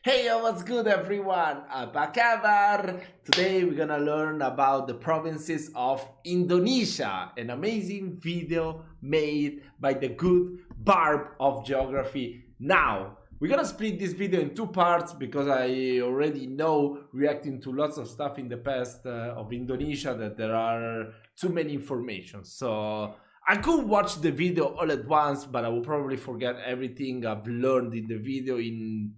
Hey, what's good everyone? Apa kabar? Today we're gonna learn about the provinces of Indonesia, an amazing video made by the good Barb of Geography. Now, we're gonna split this video in two parts because I already know, reacting to lots of stuff in the past of Indonesia, that there are too many information. So I could watch the video all at once, but I will probably forget everything I've learned in the video in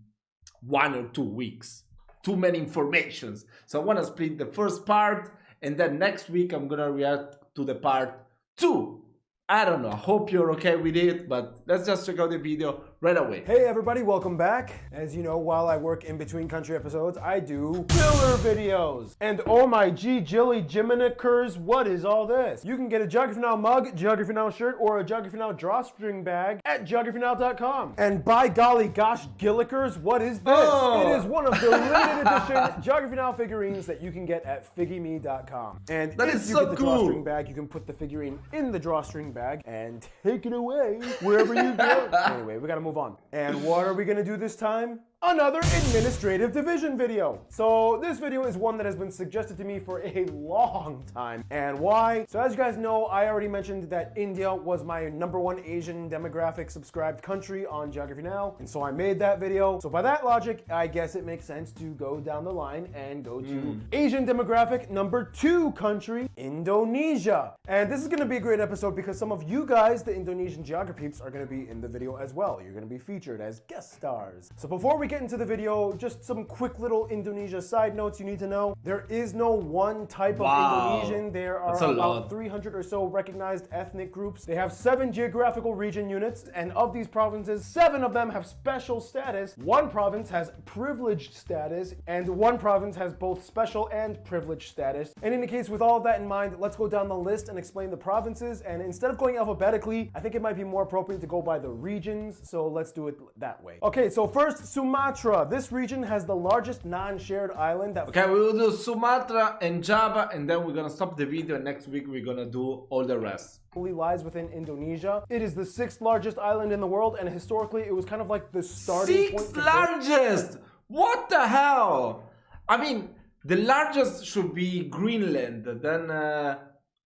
1 or 2 weeks. Too many informations. So I want to split the first part, and then next week I'm gonna react to the part 2. I don't know, I hope you're okay with it, but let's just check out the video right away. Hey everybody, welcome back. As you know, while I work in between country episodes, I do filler videos. And oh my gee, Jilly Jiminikers, what is all this? You can get a Geography Now mug, Geography Now shirt, or a Geography Now drawstring bag at geographynow.com. And by golly gosh, Gillikers, what is this? Oh. It is one of the limited edition Geography Now figurines that you can get at figgyme.com. And That if is you so get the cool. drawstring bag, you can put the figurine in the drawstring bag and take it away wherever you go. Anyway, we gotta move on. And what are we gonna do this time? Another administrative division video. So this video is one that has been suggested to me for a long time. And why? So as you guys know, I already mentioned that India was my #1 Asian demographic subscribed country on Geography Now. And so I made that video. So by that logic, I guess it makes sense to go down the line and go to Asian demographic #2 country, Indonesia. And this is gonna be a great episode because some of you guys, the Indonesian geography peeps, are gonna be in the video as well. You're gonna be featured as guest stars. So before we get into the video, just some quick little Indonesia side notes you need to know. There is no one type of Indonesian. There are about 300 or so recognized ethnic groups. They have 7 geographical region units, and of these provinces, 7 of them have special status. 1 province has privileged status, and 1 province has both special and privileged status. And in the case with all of that in mind, let's go down the list and explain the provinces. And instead of going alphabetically, I think it might be more appropriate to go by the regions. So let's do it that way. Okay, so first, Sumatra. This region has the largest non-shared island that... Okay, we will do Sumatra and Java, and then we're gonna stop the video, and next week we're gonna do all the rest. lies within Indonesia. It is the 6th largest island in the world, and historically it was kind of like the starting point. 6th largest! What the hell? I mean, the largest should be Greenland, then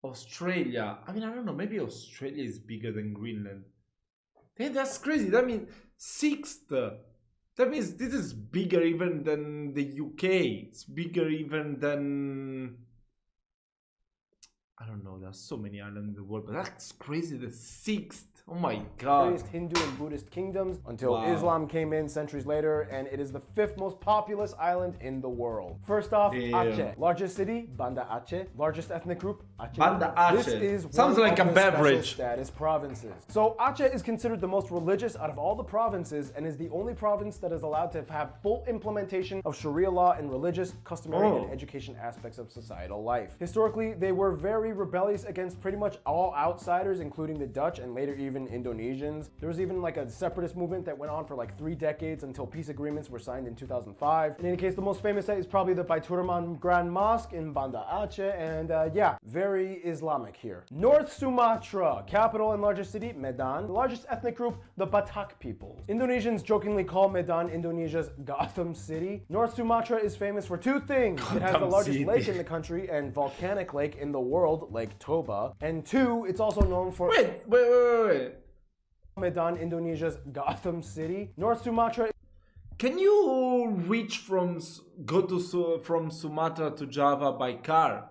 Australia. I mean, I don't know, maybe Australia is bigger than Greenland. Hey, that's crazy. That means 6th. That means this is bigger even than the UK. It's bigger even than... I don't know, there's so many islands in the world, but that's crazy, the 6th. Oh my god. Hindu and Buddhist kingdoms until Islam came in centuries later, and it is the 5th most populous island in the world. First off, Aceh. Largest city, Banda Aceh. Largest ethnic group, Aceh. Banda Aceh. This is sounds like a beverage. Status provinces. So Aceh is considered the most religious out of all the provinces, and is the only province that is allowed to have full implementation of Sharia law and religious, customary, and education aspects of societal life. Historically, they were very rebellious against pretty much all outsiders, including the Dutch and later even Indonesians. There was even like a separatist movement that went on for like 3 decades until peace agreements were signed in 2005. In any case, the most famous site is probably the Baituraman Grand Mosque in Banda Aceh, and yeah, very Islamic here. North Sumatra, capital and largest city, Medan. The largest ethnic group, the Batak peoples. Indonesians jokingly call Medan Indonesia's Gotham City. North Sumatra is famous for 2 things. It has the largest lake in the country and volcanic lake in the world, Lake Toba. And 2, it's also known for... Wait. Medan, Indonesia's Gotham City. North Sumatra. Can you reach from Sumatra to Java by car?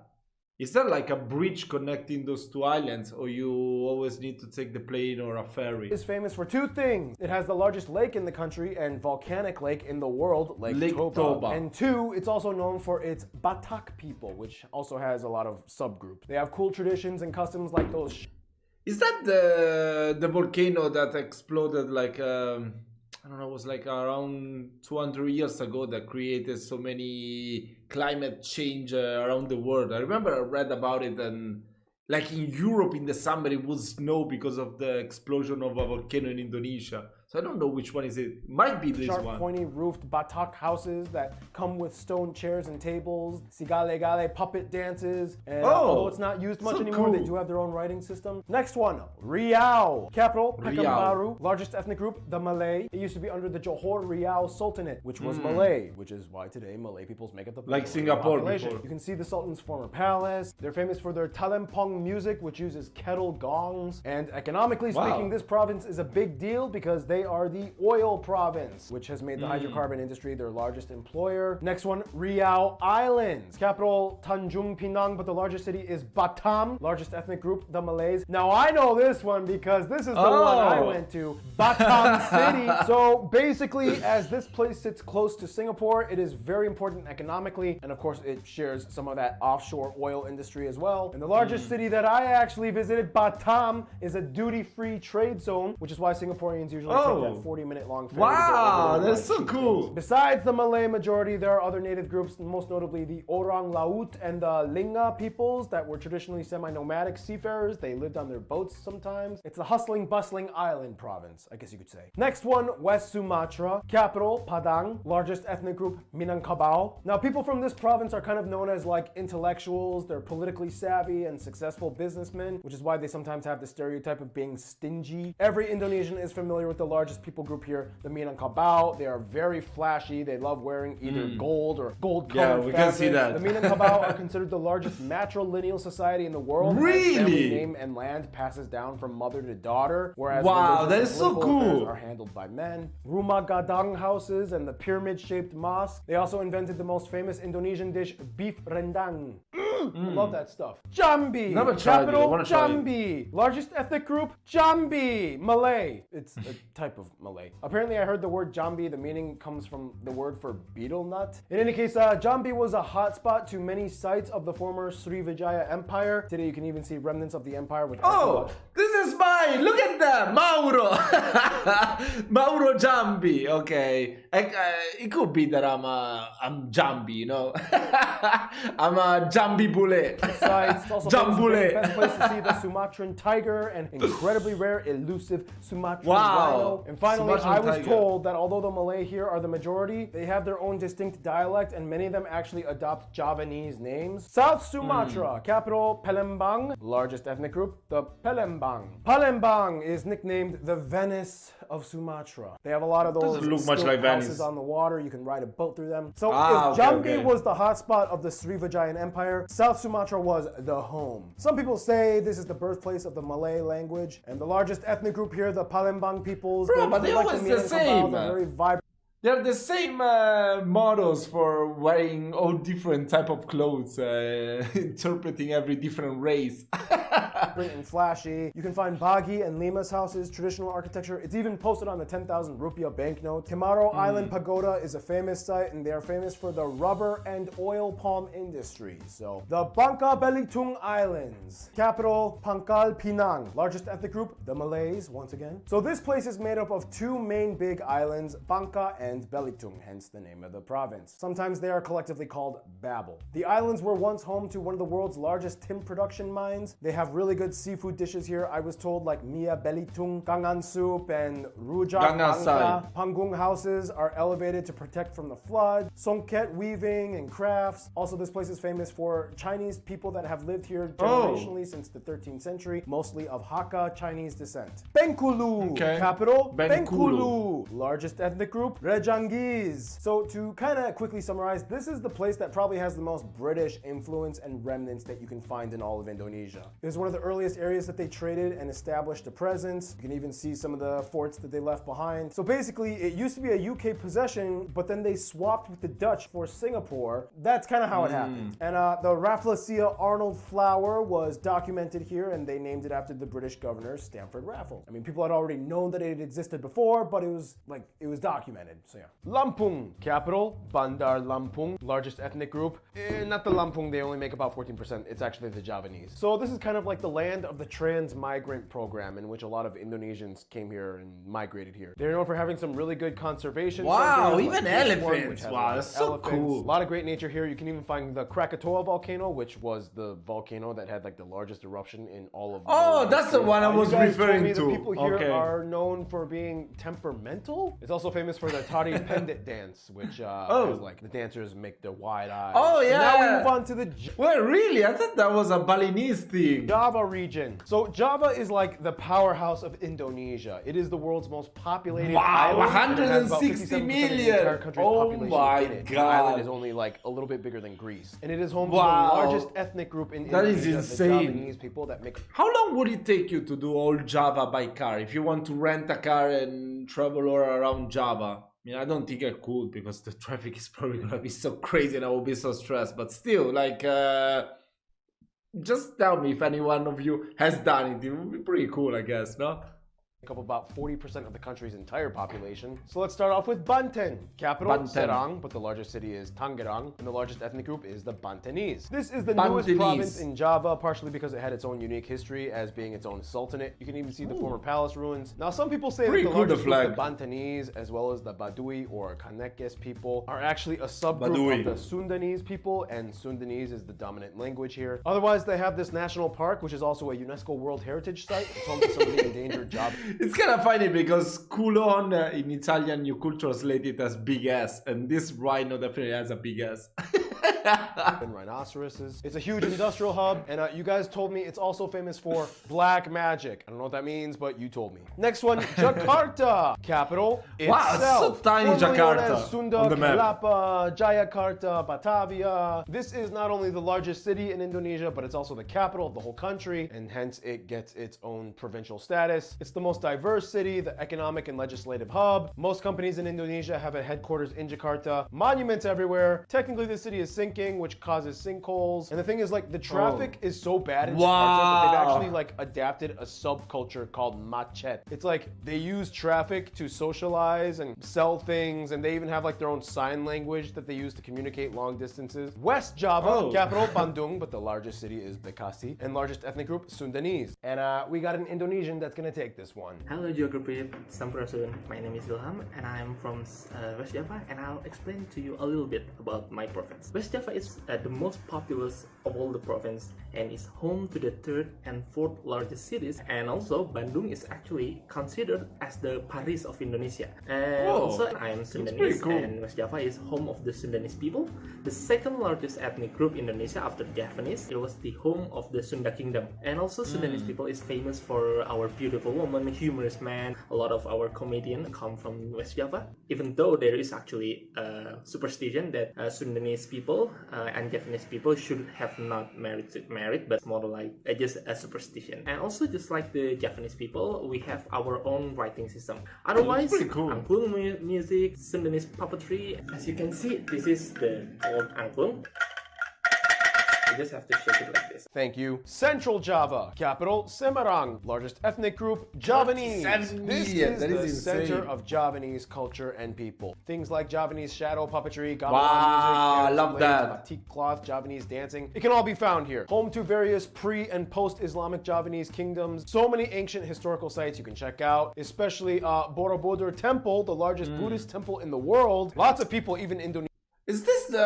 Is there like a bridge connecting those 2 islands, or you always need to take the plane or a ferry? Is famous for 2 things. It has the largest lake in the country and volcanic lake in the world, Lake Toba. And 2, it's also known for its Batak people, which also has a lot of subgroups. They have cool traditions and customs like those. Is that the volcano that exploded like I don't know, it was like around 200 years ago, that created so many climate change around the world? I remember I read about it, and like in Europe in the summer it would snow because of the explosion of a volcano in Indonesia. So So I don't know which one is it. Might be this Sharp, one. pointy roofed batak houses that come with stone chairs and tables, sigale gale puppet dances, and although it's not used much so anymore, they cool. do have their own writing system. Next one, Riau. Capital, Riau. Pekanbaru. Largest ethnic group, the Malay. It used to be under the Johor Riau Sultanate, which was Malay, which is why today Malay peoples make up the Like Singapore population. before. You can see the Sultan's former palace. They're famous for their talempong music, which uses kettle gongs. And economically speaking, this province is a big deal because they are the oil province, which has made the hydrocarbon industry their largest employer. Next one, Riau Islands. Capital, Tanjung Pinang, but the largest city is Batam. Largest ethnic group, the Malays. Now I know this one because this is the one I went to, Batam City. So basically, as this place sits close to Singapore, it is very important economically, and of course it shares some of that offshore oil industry as well. And the largest city that I actually visited, Batam, is a duty-free trade zone, which is why Singaporeans usually take that 40-minute long ferry. Wow, that's so cool. Besides the Malay majority, there are other native groups, most notably the Orang Laut and the Lingga peoples that were traditionally semi-nomadic seafarers. They lived on their boats sometimes. It's a hustling, bustling island province, I guess you could say. Next one, West Sumatra. Capital, Padang. Largest ethnic group, Minangkabau. Now, people from this province are kind of known as like intellectuals. They're politically savvy and successful businessmen, which is why they sometimes have the stereotype of being stingy. Every Indonesian is familiar with the largest people group here, the Minangkabau. They are very flashy. They love wearing either gold or gold-colored we can see that. The Minangkabau are considered the largest matrilineal society in the world. Really? Family name and land passes down from mother to daughter, whereas Wow, religious that and is so political affairs cool. are handled by men. Rumah Gadang houses and the pyramid-shaped mosque. They also invented the most famous Indonesian dish, beef rendang. I love that stuff. Jambi. Never tried it. I Capital, wanna try it. Jambi. Largest ethnic group, Jambi. Malay. It's a type of Malay. Apparently, I heard the word Jambi. The meaning comes from the word for betel nut. In any case, Jambi was a hotspot to many sites of the former Srivijaya Empire. Today, you can even see remnants of the empire. Which This is mine. Look at that, Mauro. Mauro Jambi. Okay, it could be that I'm Jambi. You know, I'm a Jambi bule. Besides, it's also Jambule. the best place to see the Sumatran tiger and incredibly rare, elusive Sumatran rhino. And finally, Sumatran I was tiger. told that although the Malay here are the majority, they have their own distinct dialect, and many of them actually adopt Javanese names. South Sumatra, capital Palembang, largest ethnic group, the Palembang. Palembang is nicknamed the Venice of Sumatra. They have a lot of those Doesn't look much stilt like Venice. houses on the water. You can ride a boat through them. So Ah, if okay, Jambi okay. was the hotspot of the Srivijayan Empire, South Sumatra was the home. Some people say this is the birthplace of the Malay language, and the largest ethnic group here, the Palembang peoples. Bro, but they they're like always the Minangkabau, same. They're very vibrant. They're the same models for wearing all different type of clothes, interpreting every different race. And flashy. You can find Bagi and Lima's houses, traditional architecture. It's even posted on the 10,000 rupiah banknote. Timaro Island Pagoda is a famous site, and they are famous for the rubber and oil palm industry. So, the Bangka Belitung Islands. Capital, Pangkal Pinang. Largest ethnic group, the Malays, once again. So this place is made up of two main big islands, Bangka and Belitung, hence the name of the province. Sometimes they are collectively called Babel. The islands were once home to one of the world's largest tin production mines. They have really good seafood dishes here, I was told, like Mia Belitung, Gangan soup, and Rujak Gangan Bangka. Panggung houses are elevated to protect from the flood. Songket weaving and crafts. Also, this place is famous for Chinese people that have lived here generationally since the 13th century, mostly of Hakka Chinese descent. Bengkulu, capital, Bengkulu. Largest ethnic group, Rejangis. So to kind of quickly summarize, this is the place that probably has the most British influence and remnants that you can find in all of Indonesia. This is one of the earliest areas that they traded and established a presence. You can even see some of the forts that they left behind. So basically, it used to be a UK possession, but then they swapped with the Dutch for Singapore. That's kind of how it happened. And the Rafflesia Arnold flower was documented here, and they named it after the British governor, Stamford Raffles. I mean, people had already known that it had existed before, but it was documented. So yeah. Lampung, capital, Bandar Lampung, largest ethnic group. Not the Lampung, they only make about 14%. It's actually the Javanese. So this is kind of like the land land of the trans-migrant program, in which a lot of Indonesians came here and migrated here. They're known for having some really good conservation Wow, centers, even like this one, elephants. which has Wow, a lot that's of so elephants. cool. A lot of great nature here. You can even find the Krakatoa volcano, which was the volcano that had like the largest eruption in all of Oh, that's the one I was you guys told referring me to. The people here Okay. are known for being temperamental. It's also famous for the Tari Pendek dance, which Oh. is like the dancers make their wide eyes. Oh, And now we yeah. move on to the Well, really? I thought that was a Balinese thing. Java region. So Java is like the powerhouse of Indonesia. It is the world's most populated Wow, island. and it has about 160 57% of the million. entire country's Oh population my in it. The God. island is only like a little bit bigger than Greece. And it is home Wow. to the largest ethnic group in That is Indonesia, insane. the Javanese people that make. How long would it take you to do all Java by car? If you want to rent a car and travel all around Java? I mean, I don't think I could because the traffic is probably gonna be so crazy and I will be so stressed. But still, like, just tell me if any one of you has done it. It would be pretty cool, I guess, no? Up about 40% of the country's entire population. So let's start off with Banten. Capital, Banten. Serang, but the largest city is Tangerang, and the largest ethnic group is the Bantenese. This is the Bantenese. newest province in Java, partially because it had its own unique history as being its own sultanate. You can even see the former palace ruins. Now, some people say Pretty that the cool, the largest group, the flag. Bantenese, as well as the Badui or Kanekes people, are actually a subgroup Badui. of the Sundanese people, and Sundanese is the dominant language here. Otherwise, they have this national park, which is also a UNESCO World Heritage Site. It's home to some of the endangered Java. It's kind of funny because culon in Italian you could translate it as big ass, and this rhino definitely has a big ass. And rhinoceroses. It's a huge industrial hub, and you guys told me it's also famous for black magic. I don't know what that means, but you told me. Next one, Jakarta, capital Wow, it's so itself. tiny, Formerly known Jakarta, as Sunda, on the map. Kelapa, Jayakarta, Batavia. This is not only the largest city in Indonesia, but it's also the capital of the whole country, and hence it gets its own provincial status. It's the most diverse city, the economic and legislative hub. Most companies in Indonesia have a headquarters in Jakarta. Monuments everywhere. Technically, the city is sinking, which causes sinkholes. And the thing is, like, the traffic is so bad in Jakarta that they've Wow. actually like adapted a subculture called macet. It's like they use traffic to socialize and sell things, and they even have like their own sign language that they use to communicate long distances. West Java, Oh. capital Bandung, but the largest city is Bekasi, and largest ethnic group Sundanese. And we got an Indonesian that's gonna take this one. Hello Geography, Sampurasun. My name is Ilham and I'm from West Java, and I'll explain to you a little bit about my province. West Java is the most populous of all the province and is home to the third and fourth largest cities, and also Bandung is actually considered as the Paris of Indonesia. And Whoa, also I am pretty Sundanese, cool. and West Java is home of the Sundanese people, the second largest ethnic group in Indonesia after Javanese. It was the home of the Sunda Kingdom, and also Sundanese people is famous for our beautiful woman, humorous man. A lot of our comedians come from West Java, even though there is actually a superstition that Sundanese people and Javanese people should have not married, but it's more like just a superstition. And also, just like the Javanese people, we have our own writing system. Otherwise, pretty cool. angklung music, Sundanese puppetry. As you can see, this is the old angklung. You just have to shake it like this. Thank you. Central Java, capital Semarang, largest ethnic group Javanese. 37 This million, is that the is center insane. of Javanese culture and people. Things like Javanese shadow puppetry, gamelan Wow, music, love that. batik cloth, Javanese dancing. It can all be found here. Home to various pre- and post-Islamic Javanese kingdoms. So many ancient historical sites you can check out, especially Borobudur Temple, the largest Buddhist temple in the world. Lots of people, even Indonesian. Is this the...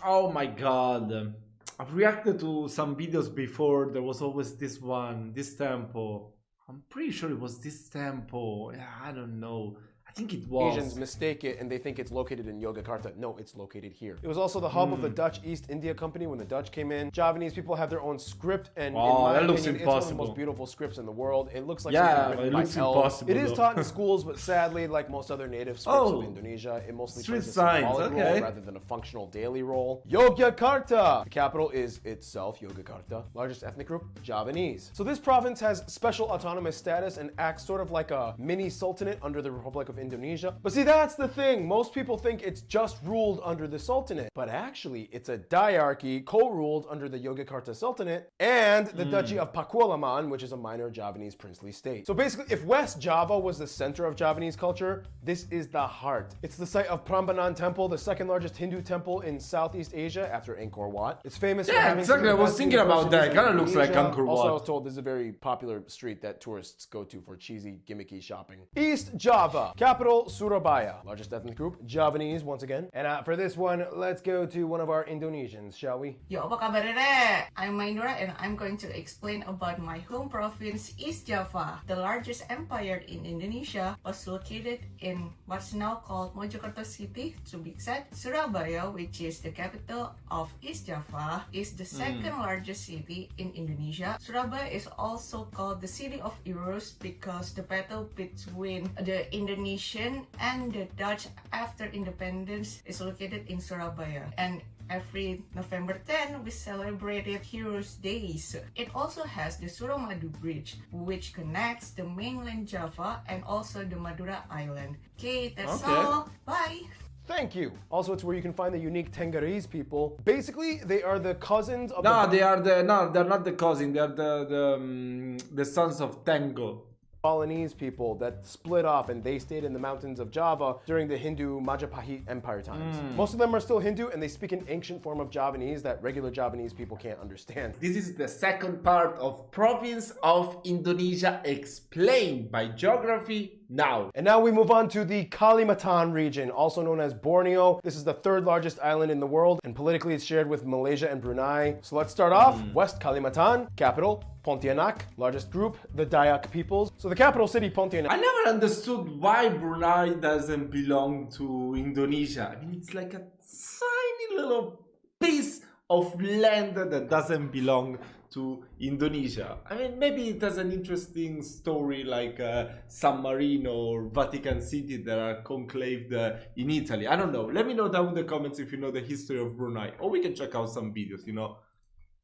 oh my god. I've reacted to some videos before. There was always this one, this temple. I'm pretty sure it was this temple. Yeah, I don't know. I think it was. Asians mistake it and they think it's located in Yogyakarta. No, it's located here. It was also the hub of the Dutch East India Company when the Dutch came in. Javanese people have their own script, and Wow, in my that looks opinion, it's one of the impossible. most beautiful scripts in the world. It looks like Yeah, something written it by looks elves. impossible, It is though. taught in schools, but sadly, like most other native scripts Oh, of Indonesia, it mostly street plays a signs, symbolic okay. role rather than a functional daily role. Yogyakarta! The capital is itself Yogyakarta. Largest ethnic group, Javanese. So this province has special autonomous status and acts sort of like a mini sultanate under the Republic of Indonesia. But see, that's the thing. Most people think it's just ruled under the Sultanate, but actually it's a diarchy co-ruled under the Yogyakarta Sultanate and the Duchy of Pakualaman, which is a minor Javanese princely state. So basically, if West Java was the center of Javanese culture, this is the heart. It's the site of Prambanan Temple, the second largest Hindu temple in Southeast Asia after Angkor Wat. It's famous for having exactly. I was thinking about that. It kind of looks like Angkor Wat. Also, I was told this is a very popular street that tourists go to for cheesy, gimmicky shopping. East Java, capital Surabaya, largest ethnic group, Javanese once again. And for this one, let's go to one of our Indonesians, shall we? Yo, apa kabar, Rere? I'm Mainura and I'm going to explain about my home province, East Java. The largest empire in Indonesia was located in what's now called Mojokerto City, to be exact. Surabaya, which is the capital of East Java, is the second largest city in Indonesia. Surabaya is also called the city of heroes because the battle between the Indonesian and the Dutch after independence is located in Surabaya. And every November 10, we celebrated Heroes Days. It also has the Suramadu Bridge, which connects the mainland Java and also the Madura Island. Okay, that's all. Bye! Thank you. Also, it's where you can find the unique Tenggerese people. Basically, they are the cousins of they're not the cousin. They're the sons of Tango. Balinese people that split off and they stayed in the mountains of Java during the Hindu Majapahit Empire times. Most of them are still Hindu and they speak an ancient form of Javanese that regular Javanese people can't understand. This is the second part of Province of Indonesia explained by Geography Now. And now we move on to the Kalimantan region, also known as Borneo. This is the third largest island in the world and politically it's shared with Malaysia and Brunei. So let's start off. West Kalimantan, capital Pontianak, largest group, the Dayak peoples. So the capital city, Pontianak. I never understood why Brunei doesn't belong to Indonesia. I mean, it's like a tiny little piece of land that doesn't belong to Indonesia. I mean, maybe it has an interesting story like San Marino or Vatican City that are conclaved in Italy. I don't know. Let me know down in the comments if you know the history of Brunei. Or we can check out some videos, you know.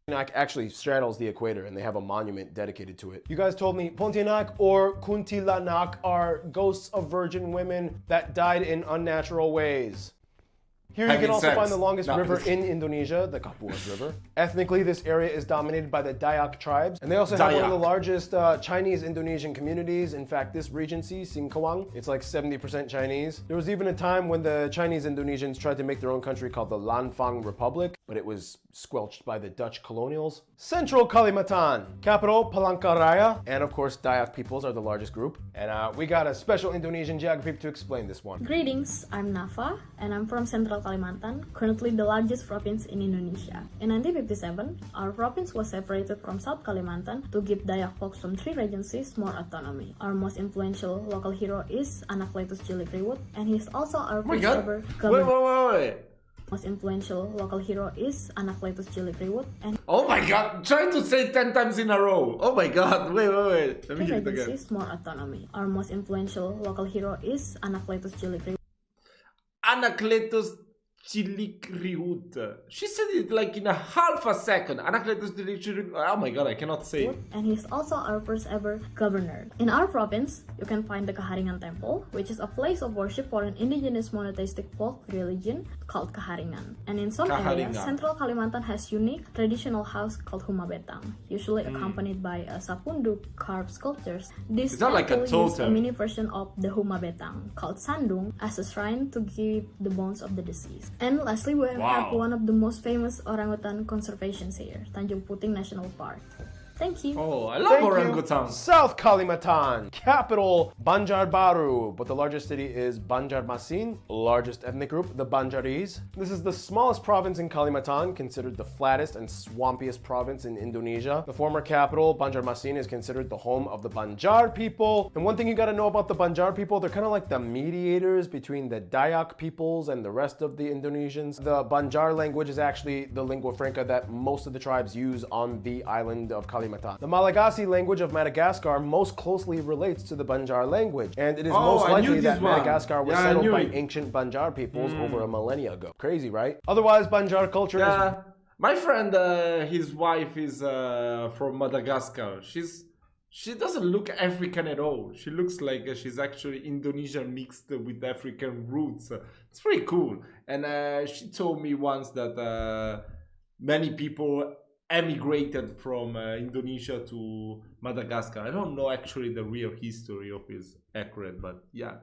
Pontianak actually straddles the equator and they have a monument dedicated to it. You guys told me Pontianak or Kuntilanak are ghosts of virgin women that died in unnatural ways. Here you can also find the longest river in Indonesia, the Kapuas River. Ethnically, this area is dominated by the Dayak tribes, and they also have one of the largest Chinese Indonesian communities. In fact, this regency, Singkawang, it's like 70% Chinese. There was even a time when the Chinese Indonesians tried to make their own country called the Lanfang Republic, but it was squelched by the Dutch colonials. Central Kalimantan, capital Palangkaraya, and of course Dayak peoples are the largest group. And we got a special Indonesian geography to explain this one. Greetings, I'm Nafa, and I'm from Central Kalimantan, currently the largest province in Indonesia. In 1957, our province was separated from South Kalimantan to give Dayak folks from three regencies more autonomy. Our most influential local hero is Anakletus Cilikriwut, and he's also our first ever governor. Wait. Most influential local hero is Anakletus Cilikriwut, and oh my god, trying to say 10 times in a row. Oh my god, wait. Let me hear it again. More autonomy. Our most influential local hero is Anakletus Cilikriwut. Anakletus Cilikriwut. She said it like in a half a second. Anakletus Cilikriwut. Oh my god, I cannot say it. And he's also our first ever governor. In our province, you can find the Kaharingan Temple, which is a place of worship for an indigenous monotheistic folk religion called Kaharingan. And in some areas, Central Kalimantan has unique traditional house called Huma Betang, usually accompanied by a sapunduk carved sculptures. This temple uses a mini version of the Huma Betang called Sandung as a shrine to give the bones of the deceased. And lastly, we have one of the most famous orangutan conservations here, Tanjung Puting National Park. Thank you. Oh, I love orangutan. South Kalimantan, capital Banjarbaru, but the largest city is Banjarmasin, largest ethnic group, the Banjaris. This is the smallest province in Kalimantan, considered the flattest and swampiest province in Indonesia. The former capital, Banjarmasin, is considered the home of the Banjar people. And one thing you gotta know about the Banjar people, they're kind of like the mediators between the Dayak peoples and the rest of the Indonesians. The Banjar language is actually the lingua franca that most of the tribes use on the island of Kalimantan. The Malagasy language of Madagascar most closely relates to the Banjar language, and it is most likely that Madagascar was settled by ancient Banjar peoples over a millennia ago. Crazy, right? Otherwise, Banjar culture is... My friend, his wife is from Madagascar. she doesn't look African at all. She looks like she's actually Indonesian mixed with African roots. It's pretty cool. And she told me once that many people emigrated from Indonesia to Madagascar. I don't know actually the real history of his accurate, but yeah.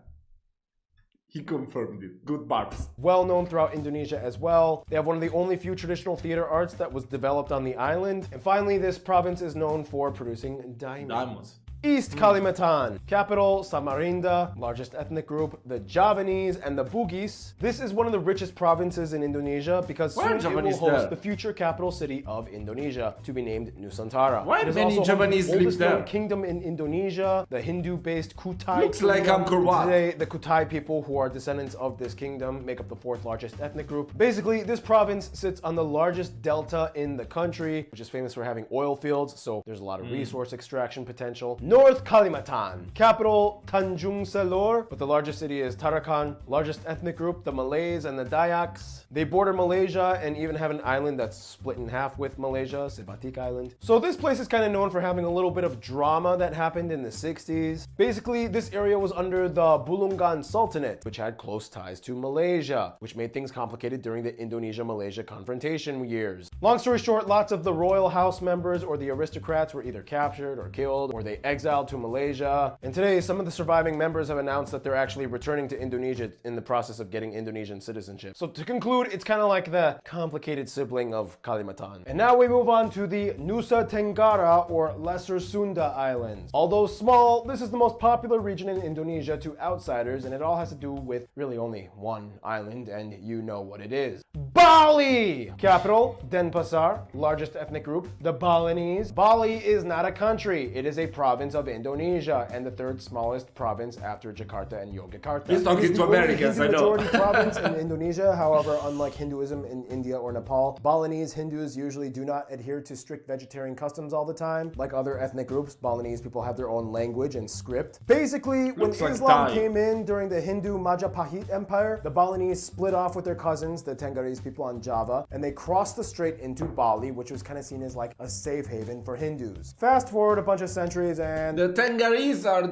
He confirmed it. Good barbs. Well known throughout Indonesia as well. They have one of the only few traditional theater arts that was developed on the island. And finally, this province is known for producing diamonds. East Kalimantan, capital Samarinda, largest ethnic group, the Javanese and the Bugis. This is one of the richest provinces in Indonesia because soon it will host the future capital city of Indonesia, to be named Nusantara. Why do many Javanese live there? Kingdom in Indonesia, the Hindu-based Kutai. Looks like Angkor Wat. Today, the Kutai people, who are descendants of this kingdom, make up the fourth largest ethnic group. Basically, this province sits on the largest delta in the country, which is famous for having oil fields, so there's a lot of resource extraction potential. North Kalimantan, capital Tanjung Selor, but the largest city is Tarakan. Largest ethnic group, the Malays and the Dayaks. They border Malaysia and even have an island that's split in half with Malaysia, Sebatik Island. So this place is kind of known for having a little bit of drama that happened in the 60s. Basically, this area was under the Bulungan Sultanate, which had close ties to Malaysia, which made things complicated during the Indonesia-Malaysia confrontation years. Long story short, lots of the royal house members or the aristocrats were either captured or killed, or they exiled to Malaysia. And today, some of the surviving members have announced that they're actually returning to Indonesia in the process of getting Indonesian citizenship. So to conclude, it's kind of like the complicated sibling of Kalimantan. And now we move on to the Nusa Tenggara or Lesser Sunda Islands. Although small, this is the most popular region in Indonesia to outsiders, and it all has to do with really only one island, and you know what it is. Bali! Capital, Denpasar. Largest ethnic group, the Balinese. Bali is not a country, it is a province of Indonesia, and the third smallest province after Jakarta and Yogyakarta. He's talking to Americans, I know. Majority province in Indonesia. However, unlike Hinduism in India or Nepal, Balinese Hindus usually do not adhere to strict vegetarian customs all the time. Like other ethnic groups, Balinese people have their own language and script. Basically, when Islam came in during the Hindu Majapahit Empire, the Balinese split off with their cousins, the Tenggarese people on Java, and they crossed the strait into Bali, which was kind of seen as like a safe haven for Hindus. Fast forward a bunch of centuries and the Tenggarese are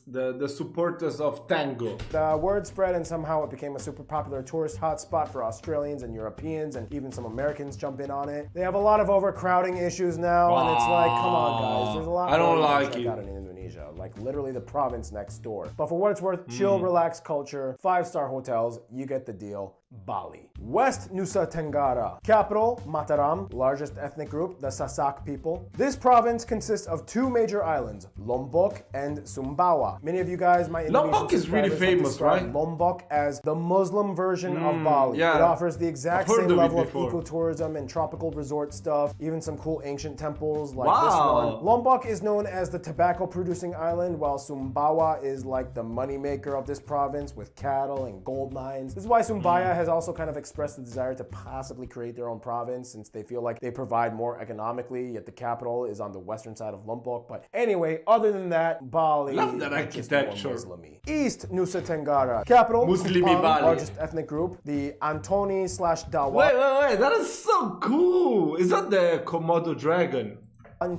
the supporters of tango. The word spread and somehow it became a super popular tourist hotspot for Australians and Europeans, and even some Americans jump in on it. They have a lot of overcrowding issues now, and it's like, come on guys, there's a lot I don't more like to check it. out in Indonesia, like literally the province next door. But for what it's worth, chill, relaxed culture, 5-star hotels, you get the deal. Bali. West Nusa Tenggara. Capital, Mataram. Largest ethnic group, the Sasak people. This province consists of two major islands, Lombok and Sumbawa. Many of you guys might Lombok is really famous, right? Lombok as the Muslim version of Bali. Yeah. It offers the exact same level of before. ecotourism and tropical resort stuff, even some cool ancient temples like Wow. this one. Lombok is known as the tobacco producing island, while Sumbawa is like the moneymaker of this province with cattle and gold mines. This is why Sumbawa has also kind of expressed the desire to possibly create their own province, since they feel like they provide more economically, yet the capital is on the western side of Lombok. But anyway, other than that, Bali Love that is more architecture. Muslimy. East Nusa Tenggara. Capital, Muslimi Kupang, Bali. largest ethnic group, the Antoni/Dawa. Wait, that is so cool. Is that the Komodo dragon?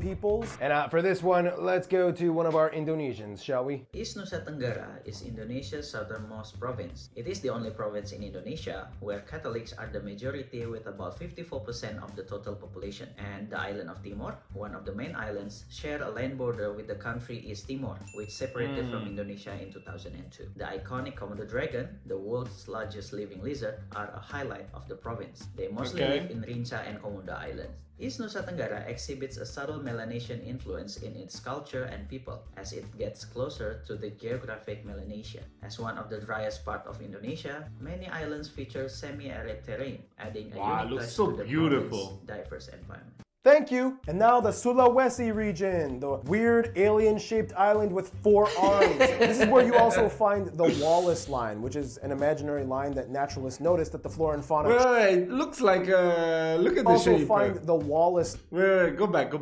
Peoples. And for this one, let's go to one of our Indonesians, shall we? East Nusa Tenggara is Indonesia's southernmost province. It is the only province in Indonesia where Catholics are the majority with about 54% of the total population. And the island of Timor, one of the main islands, share a land border with the country East Timor, which separated from Indonesia in 2002. The iconic Komodo dragon, the world's largest living lizard, are a highlight of the province. They mostly live in Rinca and Komodo Islands. East Nusa Tenggara exhibits a subtle Melanesian influence in its culture and people as it gets closer to the geographic Melanesia. As one of the driest part of Indonesia, many islands feature semi-arid terrain, adding a unique looks touch so to the beautiful. province's diverse environment. Thank you. And now the Sulawesi region, the weird alien-shaped island with 4 arms. This is where you also find the Wallace line, which is an imaginary line that naturalists noticed that the flora and fauna Wait, looks like look at the also shape. find the Wallace Wait, go back.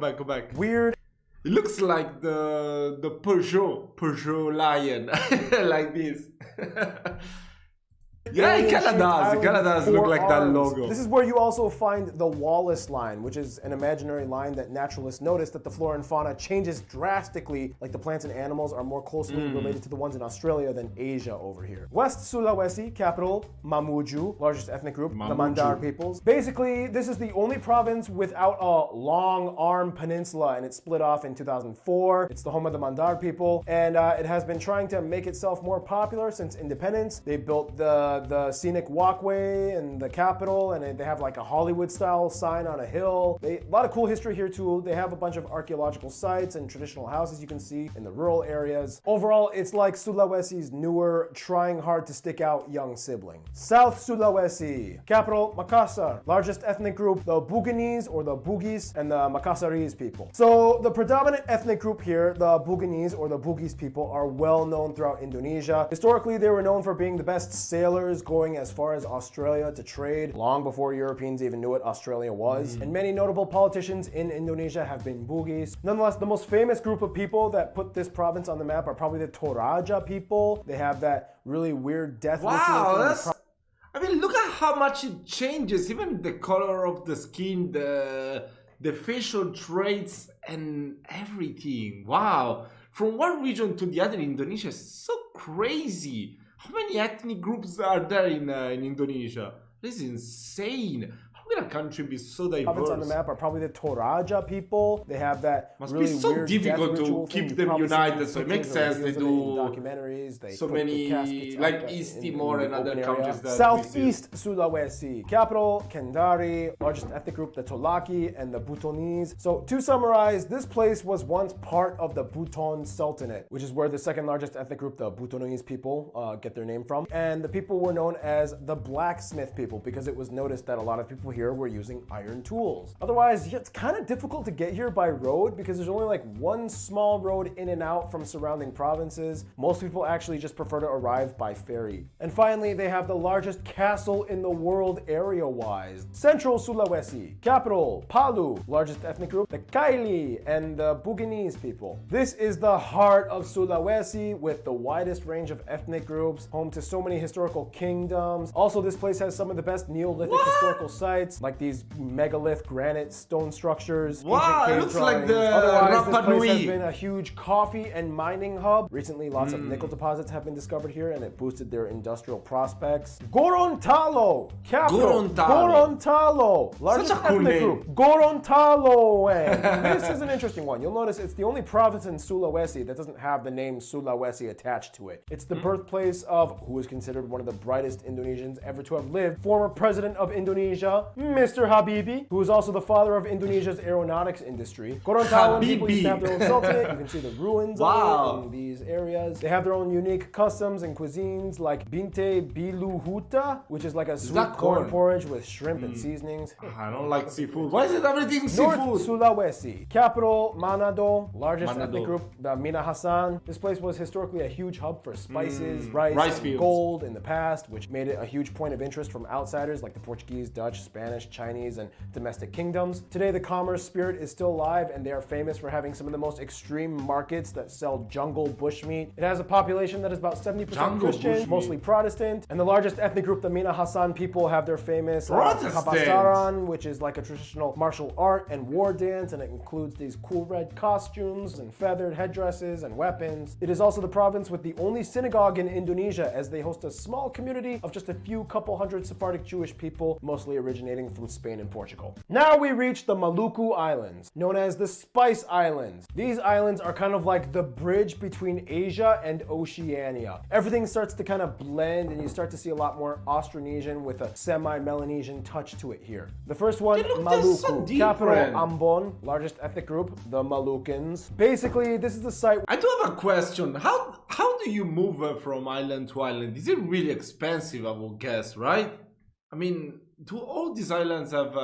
weird. It looks like the Peugeot lion, like this. Yeah, it kinda alien-shaped does. It kinda island does with look 4 like that arms. logo. This is where you also find the Wallace line, which is an imaginary line that naturalists notice that the flora and fauna changes drastically, like the plants and animals are more closely related to the ones in Australia than Asia over here. West Sulawesi, capital Mamuju, largest ethnic group, the Mandar peoples. Basically, this is the only province without a long arm peninsula, and it split off in 2004. It's the home of the Mandar people, and it has been trying to make itself more popular since independence. They built the scenic walkway and the capital, and they have like a Hollywood-style sign on a hill. A lot of cool history here too. They have a bunch of archaeological sites and traditional houses you can see in the rural areas. Overall, it's like Sulawesi's newer, trying hard to stick out young sibling. South Sulawesi, capital Makassar, largest ethnic group, the Buginese or the Bugis, and the Makassarese people. So the predominant ethnic group here, the Buginese or the Bugis people, are well known throughout Indonesia. Historically, they were known for being the best sailors, going as far as Australia to trade, long before Europeans even knew what Australia was. And many notable politicians in Indonesia have been Bugis. Nonetheless, the most famous group of people that put this province on the map are probably the Toraja people. They have that really weird death ritual Wow, thing. that's... I mean, look at how much it changes. Even the color of the skin, the facial traits, and everything. Wow. From one region to the other in Indonesia is so crazy. How many ethnic groups are there in Indonesia? This is insane. How can a country be so diverse? Province on the map are probably the Toraja people. They have that Must really be so weird difficult death ritual to thing. keep You've them probably seen united, in so it makes pictures or sense they videos of it in do documentaries. They so put the many, caskets like up East in Timor and the other open countries area. that Southeast Sulawesi, capital Kendari, largest ethnic group the Tolaki and the Butonese. So to summarize, this place was once part of the Buton Sultanate, which is where the second largest ethnic group, the Butonese people, get their name from. And the people were known as the blacksmith people because it was noticed that a lot of people here were using iron tools. Otherwise, yeah, it's kind of difficult to get here by road because there's only like one small road in and out from surrounding provinces. Most people actually just prefer to arrive by ferry. And finally, they have the largest castle in the world area-wise. Central Sulawesi, capital Palu, largest ethnic group the Kaili and the Buginese people. This is the heart of Sulawesi with the widest range of ethnic groups, home to so many historical kingdoms. Also, this place has some of the best Neolithic historical sites, like these megalith granite stone structures. Wow, it looks like the Otherwise, this Rapa place has Nui. been a huge coffee and mining hub. Recently, lots of nickel deposits have been discovered here, and it boosted their industrial prospects. Gorontalo, capital Gorontalo, largest Such a cool ethnic name. group. Gorontalo. This is an interesting one. You'll notice it's the only province in Sulawesi that doesn't have the name Sulawesi attached to it. It's the birthplace of who is considered one of the brightest Indonesians ever to have lived, former president of Indonesia, Mr. Habibie, who is also the father of Indonesia's aeronautics industry. Gorontalo people used to have their own sultanate. You can see the ruins of it in these areas. They have their own unique customs and cuisines like binte biluhuta, which is like a sweet that corn corn? porridge with shrimp and seasonings. I don't like seafood. Why is it everything North seafood? Sulawesi, capital Manado, largest Manado. ethnic group, the Minahasan. This place was historically a huge hub for spices, rice and fields. gold in the past, which made it a huge point of interest from outsiders like the Portuguese, Dutch, Spanish, Chinese, and domestic kingdoms. Today, the commerce spirit is still alive, and they are famous for having some of the most extreme markets that sell jungle bushmeat. It has a population that is about 70% Jungle Christian, bushmeat. mostly Protestant, and the largest ethnic group, the Minahasan people, have their famous Protestant. Kapasaran, which is like a traditional martial art and war dance, and it includes these cool red costumes and feathered headdresses and weapons. It is also the province with the only synagogue in Indonesia, as they host a small community of just a few couple hundred Sephardic Jewish people, mostly originating from Spain and Portugal. Now we reach the Maluku Islands, known as the Spice Islands. These islands are kind of like the bridge between Asia and Oceania. Everything starts to kind of blend, and you start to see a lot more Austronesian with a semi-Melanesian touch to it here. The first one, They look Maluku, so capital different. Ambon, largest ethnic group, the Malukans. Basically, this is the site. I do have a question. How do you move from island to island? Is it really expensive, I will guess, right? I mean, do all these islands have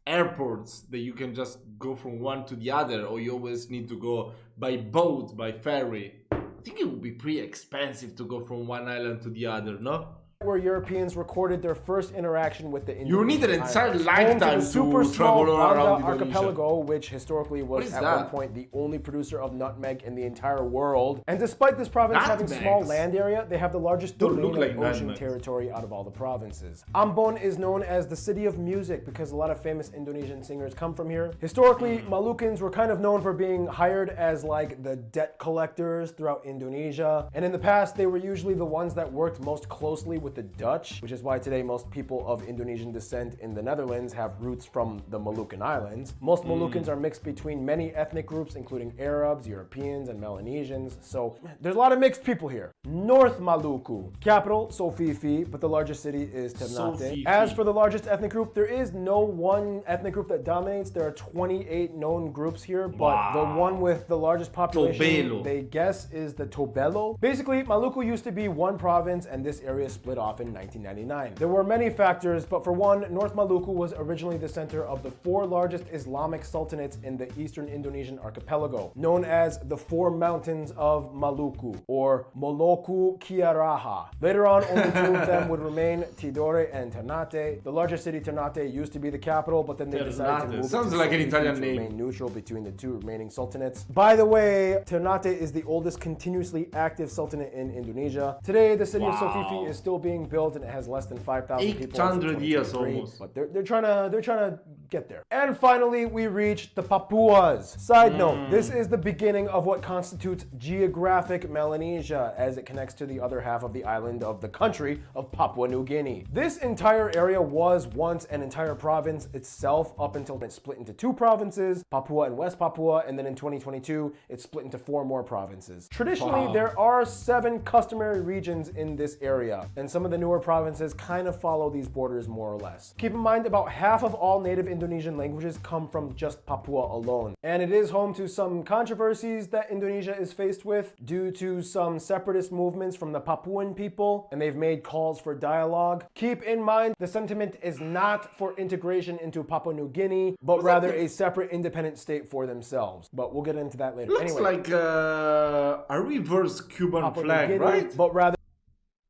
airports that you can just go from one to the other, or you always need to go by boat, by ferry? I think it would be pretty expensive to go from one island to the other, no? where Europeans recorded their first interaction with the You Indonesian need an entire islands. lifetime Home to the super to small travel around Banda Indonesia. archipelago, which historically was is at that? one point the only producer of nutmeg in the entire world. And despite this province having small Nutmegs? land area, they have the largest Don't domain look like of ocean nutmegs. territory out of all the provinces. Ambon is known as the city of music because a lot of famous Indonesian singers come from here. Historically, Malukans were kind of known for being hired as like the debt collectors throughout Indonesia. And in the past, they were usually the ones that worked most closely with the Dutch, which is why today most people of Indonesian descent in the Netherlands have roots from the Moluccan Islands. Most Moluccans are mixed between many ethnic groups, including Arabs, Europeans, and Melanesians. So there's a lot of mixed people here. North Maluku, capital Sofifi, but the largest city is Ternate. Sofifi. As for the largest ethnic group, there is no one ethnic group that dominates. There are 28 known groups here, but the one with the largest population, Tobelo. they guess, is the Tobelo. Basically, Maluku used to be one province, and this area split off in 1999. There were many factors, but for one, North Maluku was originally the center of the 4 largest Islamic sultanates in the eastern Indonesian archipelago, known as the 4 Mountains of Maluku, or Moloku Kiaraha. Later on, only 2 of them would remain, Tidore and Ternate. The largest city, Ternate, used to be the capital, but then they decided to Ternate. move Sounds it to like an Sofifi Italian to name. remain neutral between the 2 remaining sultanates. By the way, Ternate is the oldest continuously active sultanate in Indonesia. Today, the city of Sofifi is still being built and it has less than 5,000 people. 800 years 2023, almost. But they're trying to get there. And finally, we reach the Papuas. Side note, this is the beginning of what constitutes geographic Melanesia as it connects to the other half of the island of the country of Papua New Guinea. This entire area was once an entire province itself up until it split into 2 provinces, Papua and West Papua, and then in 2022, it split into 4 more provinces. Traditionally, there are 7 customary regions in this area, and some of the newer provinces kind of follow these borders more or less. Keep in mind, about half of all native Indonesian languages come from just Papua alone, and it is home to some controversies that Indonesia is faced with due to some separatist movements from the Papuan people, and they've made calls for dialogue. Keep in mind, the sentiment is not for integration into Papua New Guinea, but rather a separate independent state for themselves. But we'll get into that later. Looks Anyway, like a reverse Cuban Papua New flag, Guinea, right? but rather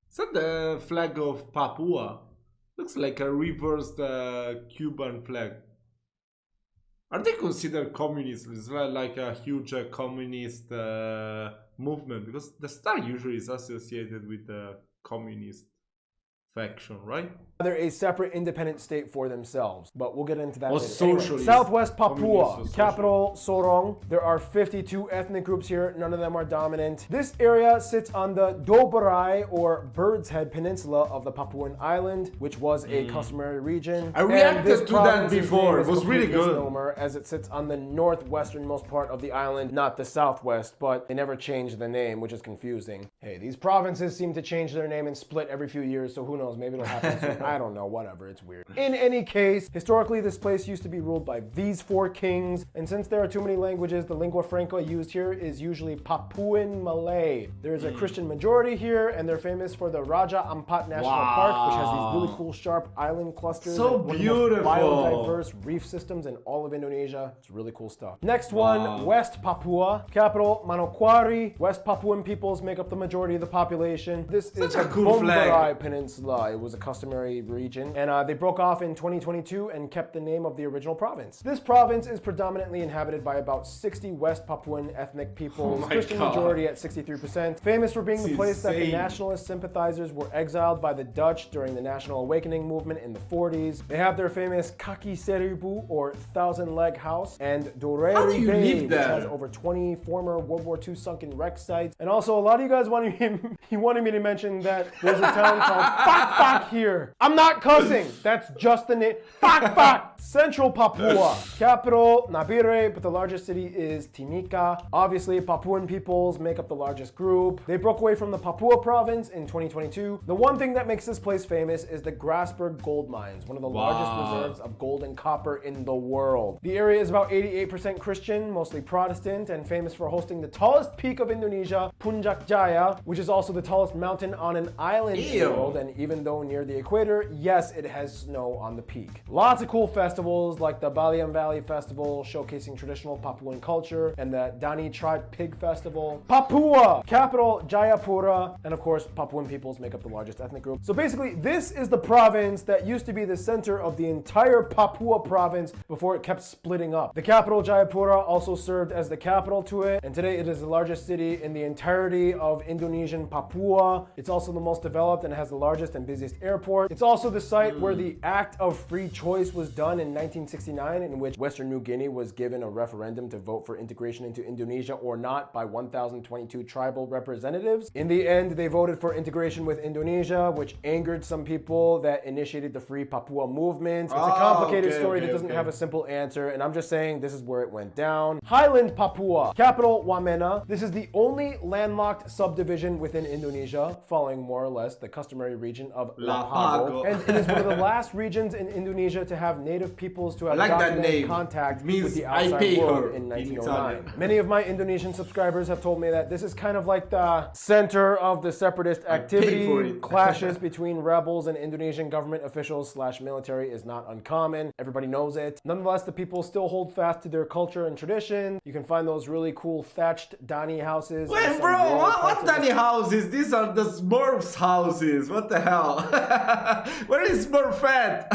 Is that the flag of Papua? Looks like a reversed Cuban flag. Are they considered communist? It's like a huge communist movement, because the star usually is associated with the communist faction, right? they're a separate independent state for themselves, but we'll get into that Or later. socialist. Southwest Papua, Communist or capital Sorong. There are 52 ethnic groups here. None of them are dominant. This area sits on the Doberai or Bird's Head Peninsula of the Papuan Island, which was a customary region. I And reacted this to that province's before. name It is was a really complete good. misnomer, as it sits on the northwesternmost part of the island, not the southwest, but they never changed the name, which is confusing. Hey, these provinces seem to change their name and split every few years, so who knows, maybe it'll happen soon. I don't know, whatever, it's weird. In any case, historically this place used to be ruled by these 4 kings, and since there are too many languages, the lingua franca used here is usually Papuan Malay. There's a Christian majority here, and they're famous for the Raja Ampat National Park, which has these really cool sharp island clusters. So and one beautiful. of the most biodiverse reef systems in all of Indonesia. It's really cool stuff. Next one, West Papua, capital Manokwari. West Papuan peoples make up the majority of the population. This is Such a the cool flag. Bomberai Peninsula. It was a customary region, and they broke off in 2022 and kept the name of the original province. This province is predominantly inhabited by about 60 West Papuan ethnic peoples, my Christian God. majority at 63%. Famous for being the It's place that the insane. nationalist sympathizers were exiled by the Dutch during the National Awakening movement in the 40s. They have their famous Kaki Seribu, or Thousand Leg House, and How do Doreri you Bay, live which there? has over 20 former World War II sunken wreck sites. And also, a lot of you guys wanted me to mention that there's a town called Fak here. I'm not cussing. That's just the name. Fak. Central Papua, capital Nabire, but the largest city is Timika. Obviously, Papuan peoples make up the largest group. They broke away from the Papua province in 2022. The one thing that makes this place famous is the Grasberg gold mines, one of the largest reserves of gold and copper in the world. The area is about 88% Christian, mostly Protestant, and famous for hosting the tallest peak of Indonesia, Puncak Jaya, which is also the tallest mountain on an island in the Ew. world. And even even though near the equator, yes, it has snow on the peak. Lots of cool festivals like the Balian Valley Festival, showcasing traditional Papuan culture, and the Dani Tribe Pig Festival. Papua, capital Jayapura, and of course, Papuan peoples make up the largest ethnic group. So basically, this is the province that used to be the center of the entire Papua province before it kept splitting up. The capital Jayapura also served as the capital to it, and today it is the largest city in the entirety of Indonesian Papua. It's also the most developed and has the largest and busiest airport. It's also the site where the Act of Free Choice was done in 1969, in which Western New Guinea was given a referendum to vote for integration into Indonesia or not by 1,022 tribal representatives. In the end, they voted for integration with Indonesia, which angered some people that initiated the Free Papua movement. It's a complicated story that doesn't have a simple answer, and I'm just saying this is where it went down. Highland Papua, capital Wamena. This is the only landlocked subdivision within Indonesia, following more or less the customary region of Lapago. And it is one of the last regions in Indonesia to have native peoples to have documented contact with the outside world in 1909. Many of my Indonesian subscribers have told me that this is kind of like the center of the separatist activity. Clashes between rebels and Indonesian government officials / military is not uncommon. Everybody knows it. Nonetheless, the people still hold fast to their culture and tradition. You can find those really cool thatched Dani houses. Wait, bro, what Dani houses? These are the Smurfs houses. What the hell? Where is Smurfette?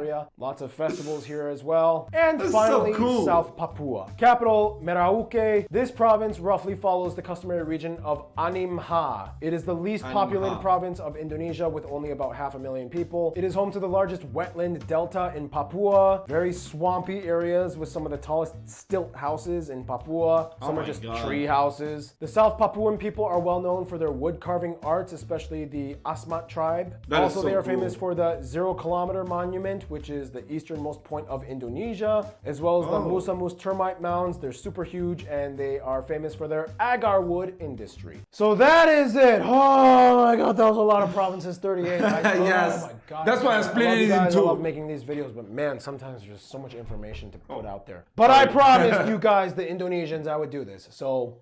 area. Lots of festivals here as well. And finally, so cool. South Papua. Capital, Merauke. This province roughly follows the customary region of Animha. It is the least populated province of Indonesia with only about 500,000 people. It is home to the largest wetland delta in Papua. Very swampy areas with some of the tallest stilt houses in Papua. Some are just tree houses. The South Papuan people are well known for their wood carving arts, especially the Asmat tribe. Also, they are famous for the 0 kilometer monument, which is the easternmost point of Indonesia, as well as the Musa Mus termite mounds. They're super huge and they are famous for their agar wood industry. So that is it. Oh my god, that was a lot of provinces, 38. Yes. Oh my god. That's why I split it in two. I love making these videos, but man, sometimes there's just so much information to put out there. But I promised you guys, the Indonesians, I would do this. So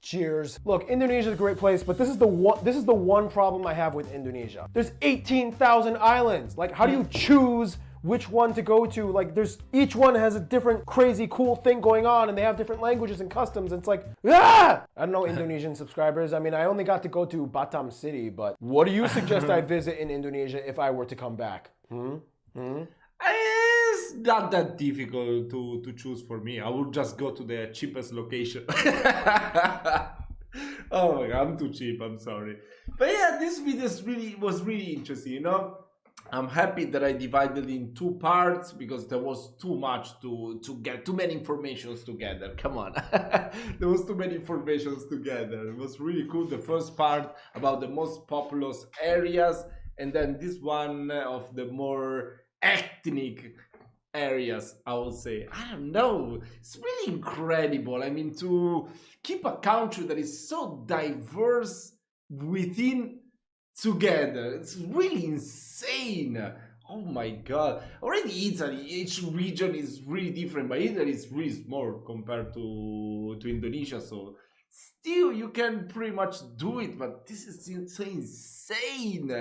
cheers. Look, Indonesia is a great place, but this is the one problem I have with Indonesia. There's 18,000 islands. Like, how do you choose which one to go to? Like, each one has a different crazy cool thing going on, and they have different languages and customs. It's like, I don't know, Indonesian subscribers. I mean, I only got to go to Batam City, but what do you suggest I visit in Indonesia if I were to come back? It's not that difficult to choose for me. I would just go to the cheapest location. Oh my god, I'm too cheap, I'm sorry. But yeah, this video was really interesting, you know? I'm happy that I divided in two parts because there was too much to get, too many informations together. Come on. There was too many informations together. It was really cool. The first part about the most populous areas, and then this one of the more ethnic areas, I would say. I don't know. It's really incredible. I mean, to keep a country that is so diverse within together, it's really insane. Oh my god. Already Italy, each region is really different, but Italy is really small compared to Indonesia, so still you can pretty much do it, but this is so insane.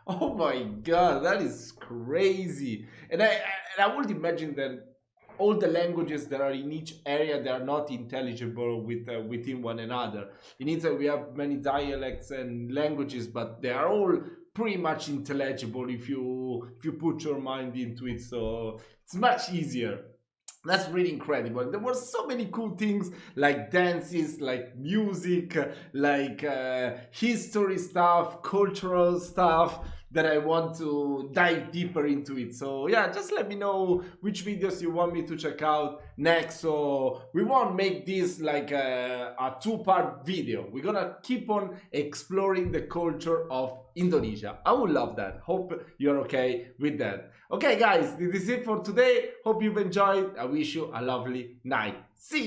Oh my god, that is crazy. And I would imagine that all the languages that are in each area, they are not intelligible within one another. In Italy, we have many dialects and languages, but they are all pretty much intelligible if you put your mind into it. So it's much easier. That's really incredible. There were so many cool things like dances, like music, like history stuff, cultural stuff that I want to dive deeper into it. So yeah, just let me know which videos you want me to check out next. So we won't make this like a two-part video. We're gonna keep on exploring the culture of Indonesia. I would love that. Hope you're okay with that. Okay guys, this is it for today. Hope you've enjoyed. I wish you a lovely night. See you.